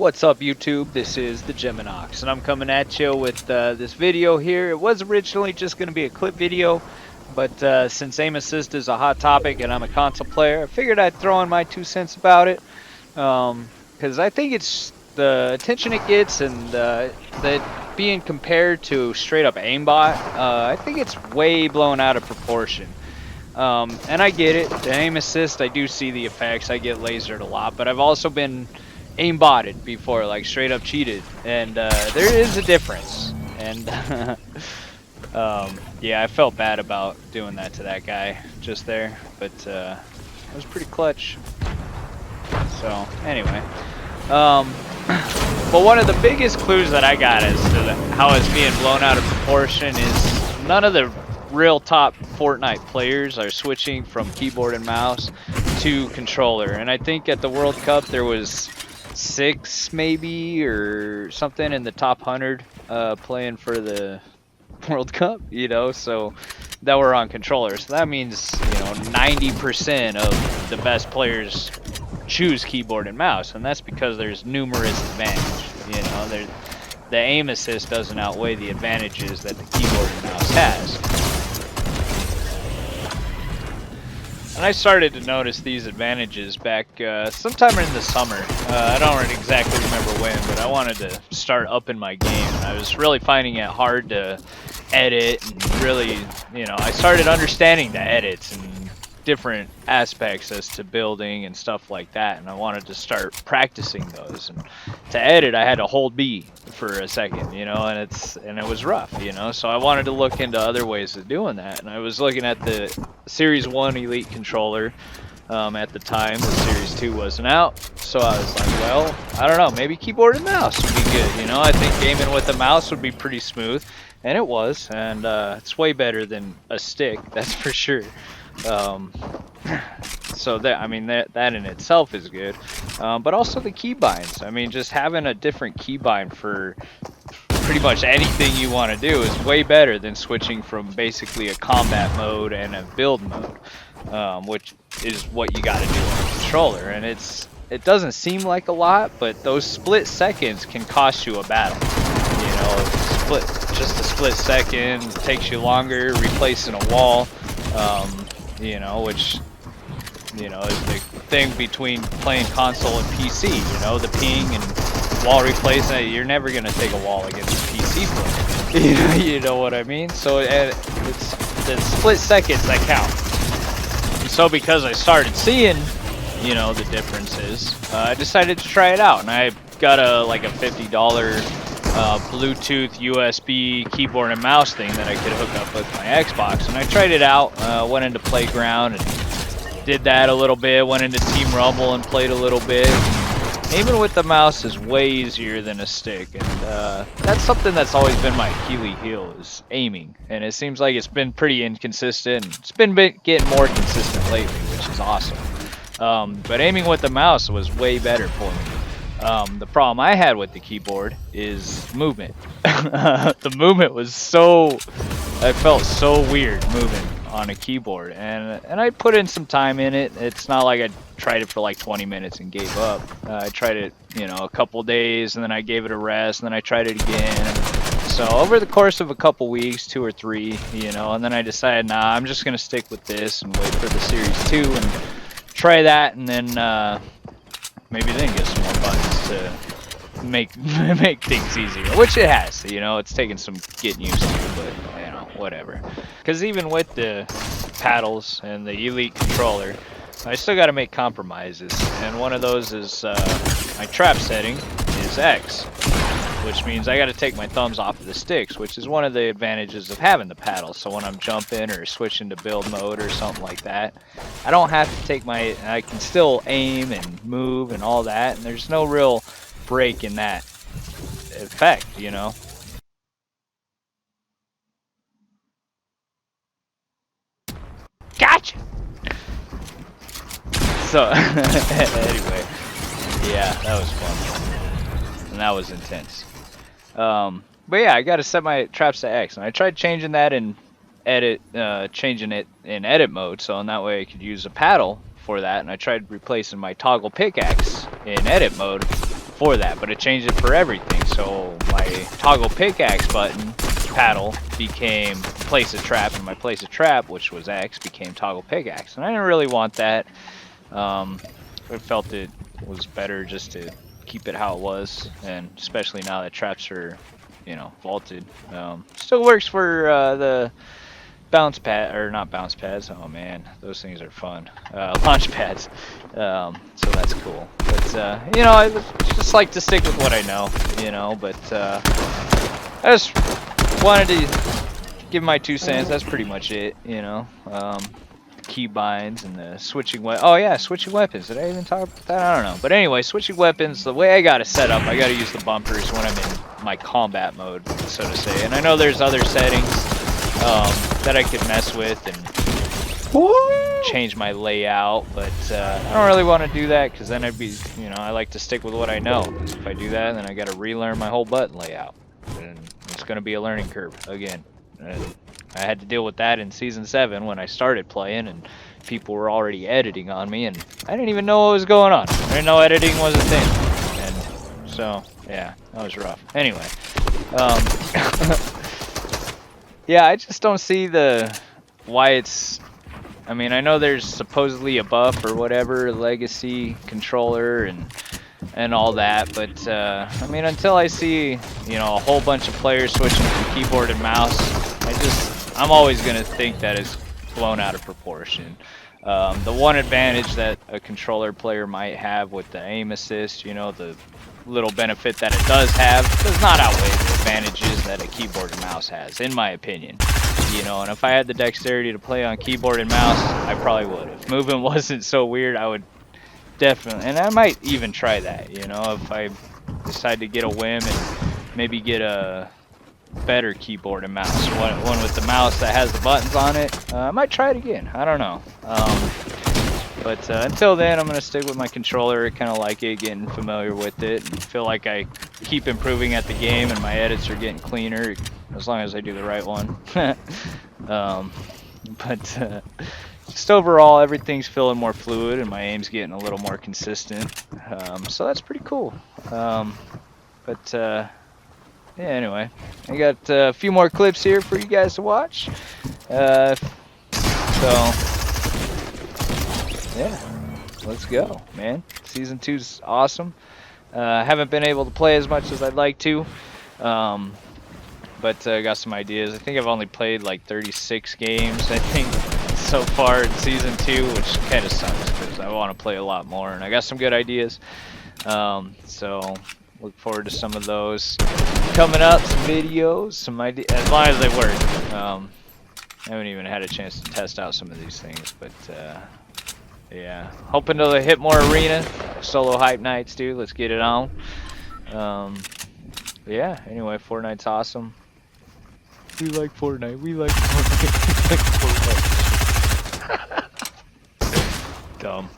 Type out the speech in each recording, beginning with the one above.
What's up YouTube? This is the Geminox and I'm coming at you with this video here. It was originally just going to be a clip video, but since aim assist is a hot topic and I'm a console player, I figured I'd throw in my 2 cents about it. Because I think it's the attention it gets and that being compared to straight up aimbot, I think it's way blown out of proportion. And I get it, the aim assist, I do see the effects, I get lasered a lot, but I've also been aimbotted before, like straight up cheated, and there is a difference. And yeah, I felt bad about doing that to that guy just there, but it was pretty clutch. So anyway, but one of the biggest clues that I got as to how it's being blown out of proportion is none of the real top Fortnite players are switching from keyboard and mouse to controller. And I think at the World Cup there was 6 maybe or something in the top 100 playing for the World Cup, you know, so that were on controllers. So that means, you know, 90% of the best players choose keyboard and mouse, and that's because there's numerous advantages. You know, the aim assist doesn't outweigh the advantages that the keyboard and mouse has. And I started to notice these advantages back sometime in the summer. I don't exactly remember when, but I wanted to start upping my game. I was really finding it hard to edit, and really, you know, I started understanding the edits and different aspects as to building and stuff like that, and I wanted to start practicing those. And to edit, I had to hold B for a second, you know, and it was rough, you know, so I wanted to look into other ways of doing that. And I was looking at the Series 1 Elite controller at the time. The Series 2 wasn't out, so I was like, well, I don't know, maybe keyboard and mouse would be good, you know. I think gaming with a mouse would be pretty smooth, and it was, and it's way better than a stick, that's for sure. So that, I mean, that in itself is good, but also the keybinds. I mean, just having a different keybind for pretty much anything you want to do is way better than switching from basically a combat mode and a build mode, which is what you got to do on a controller. And it doesn't seem like a lot, but those split seconds can cost you a battle. You know, just a split second takes you longer replacing a wall. You know, which, you know, is the thing between playing console and PC, you know, the ping and wall replacement. You're never going to take a wall against a PC player. You know what I mean? So it's the split seconds that count. And so because I started seeing, you know, the differences, I decided to try it out. And I got a $50 Bluetooth USB keyboard and mouse thing that I could hook up with my Xbox, and I tried it out. Went into Playground and did that a little bit, went into Team Rumble and played a little bit. Aiming with the mouse is way easier than a stick, and that's something that's always been my Achilles heel, is aiming, and it seems like it's been pretty inconsistent. It's been getting more consistent lately, which is awesome. But aiming with the mouse was way better for me. The problem I had with the keyboard is movement. The movement was I felt so weird moving on a keyboard, and I put in some time in it. It's not like I tried it for like 20 minutes and gave up. I tried it, you know, a couple days, and then I gave it a rest, and then I tried it again. So over the course of a couple weeks, 2 or 3, you know, and then I decided, nah, I'm just gonna stick with this and wait for the Series 2 and try that, and then maybe then get some more buttons to make things easier, which it has. You know, it's taken some getting used to, but you know, whatever. Because even with the paddles and the Elite controller, I still got to make compromises, and one of those is my trap setting is X, which means I got to take my thumbs off of the sticks, which is one of the advantages of having the paddle. So when I'm jumping or switching to build mode or something like that, I don't have to take I can still aim and move and all that, and there's no real break in that effect, you know. Gotcha! So, anyway, yeah, that was fun. And that was intense. But yeah, I gotta set my traps to X, and I tried changing that in changing it in edit mode, so in that way I could use a paddle for that, and I tried replacing my toggle pickaxe in edit mode for that, but it changed it for everything. So my toggle pickaxe button paddle became place a trap, and my place a trap, which was X, became toggle pickaxe. And I didn't really want that. I felt it was better just to keep it how it was, and especially now that traps are, you know, vaulted. Still works for the bounce pad, or not bounce pads. Oh man, those things are fun. Launch pads. So that's cool. But you know, I just like to stick with what I know. You know, but I just wanted to give my 2 cents. That's pretty much it. You know, keybinds and the switching oh yeah, switching weapons. Did I even talk about that? I don't know. But anyway, switching weapons. The way I got it set up, I got to use the bumpers when I'm in my combat mode, so to say. And I know there's other settings that I could mess with and change my layout, but I don't really want to do that, because then I'd be, you know, I like to stick with what I know. Because if I do that, then I got to relearn my whole button layout, and it's going to be a learning curve again. And I had to deal with that in Season 7 when I started playing, and people were already editing on me, and I didn't even know what was going on. I didn't know editing was a thing, and so, yeah, that was rough. Anyway, yeah, I just don't see why it's... I mean, I know there's supposedly a buff or whatever, legacy controller and all that, but I mean, until I see, you know, a whole bunch of players switching from keyboard and mouse, I'm always gonna think that it's blown out of proportion. The one advantage that a controller player might have with the aim assist, you know, the little benefit that it does have, does not outweigh the advantages that a keyboard and mouse has, in my opinion. You know, and if I had the dexterity to play on keyboard and mouse, I probably would. If movement wasn't so weird, I would definitely, and I might even try that, you know, if I decide to get a whim and maybe get a better keyboard and mouse, one with the mouse that has the buttons on it. I might try it again. I don't know. But until then, I'm gonna stick with my controller. I kind of like it, getting familiar with it, and feel like I keep improving at the game, and my edits are getting cleaner as long as I do the right one. But just overall, everything's feeling more fluid, and my aim's getting a little more consistent. So that's pretty cool. But yeah, anyway, I got a few more clips here for you guys to watch. So yeah, let's go, man. Season 2's awesome. Haven't been able to play as much as I'd like to, but got some ideas. I think I've only played like 36 games, I think, so far in Season 2, which kind of sucks because I want to play a lot more, and I got some good ideas. So look forward to some of those coming up, some videos, some ideas, as long as they work. I haven't even had a chance to test out some of these things, but yeah, hoping to hit more arena solo hype nights, dude. Let's get it on. Yeah, anyway, Fortnite's awesome. We like Fortnite. We like Fortnite. We like Fortnite. Dumb.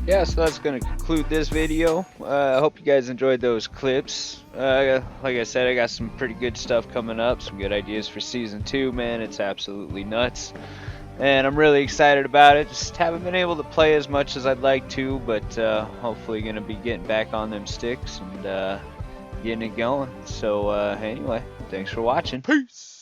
Yeah, so that's going to conclude this video. I hope you guys enjoyed those clips. Like I said, I got some pretty good stuff coming up, some good ideas for Season 2, man. It's absolutely nuts. And I'm really excited about it. Just haven't been able to play as much as I'd like to, but hopefully going to be getting back on them sticks and getting it going. So anyway, thanks for watching. Peace.